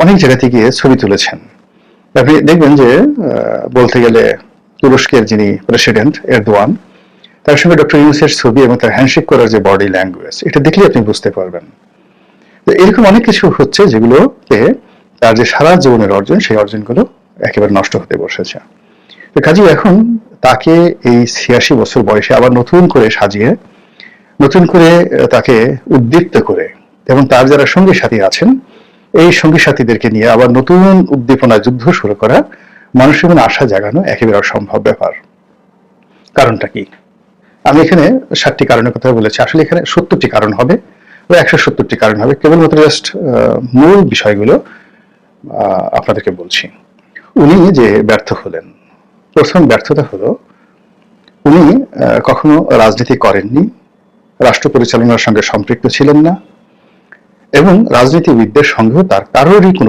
অনেক জায়গাতে গিয়ে ছবি তুলেছেন। আপনি দেখবেন যে বলতে গেলে তুরস্কের যিনি প্রেসিডেন্ট এরদোয়ান, তার সঙ্গে ডক্টর ইউনূসের ছবি এবং তার হ্যান্ডশেক করার যে বডি ল্যাঙ্গুয়েজ, এটা দেখলে আপনি বুঝতে পারবেন। তো এরকম অনেক কিছু হচ্ছে যেগুলোতে তার যে সারা জীবনের অর্জন, সেই অর্জনগুলো একেবারে নষ্ট হতে বসেছে। তো কাজেই এখন তাকে এই ৮৬ বছর বয়সে আবার নতুন করে সাজিয়ে, নতুন করে তাকে উদ্দীপ্ত করে, এবং তার যারা সঙ্গী সাথী আছেন এই সঙ্গী সাথীদেরকে নিয়ে আবার নতুন উদ্দীপনা যুদ্ধ শুরু করা, মানুষের মনে আশা জাগানো একেবারে অসম্ভব ব্যাপার। কারণটা কি? আমি এখানে ৭টি কারণের কথা বলেছি, আসলে এখানে ৭০টি কারণ হবে বা ১৭০টি কারণ হবে। কেবলমাত্র জাস্ট মূল বিষয়গুলো আপনাদেরকে বলছি। উনি যে ব্যর্থ হলেন, প্রথম ব্যর্থতা হলো উনি কখনো রাজনীতি করেননি, রাষ্ট্র পরিচালনার সঙ্গে সম্পৃক্ত ছিলেন না, এবং রাজনীতিবিদদের সঙ্গেও তার কারোরই কোনো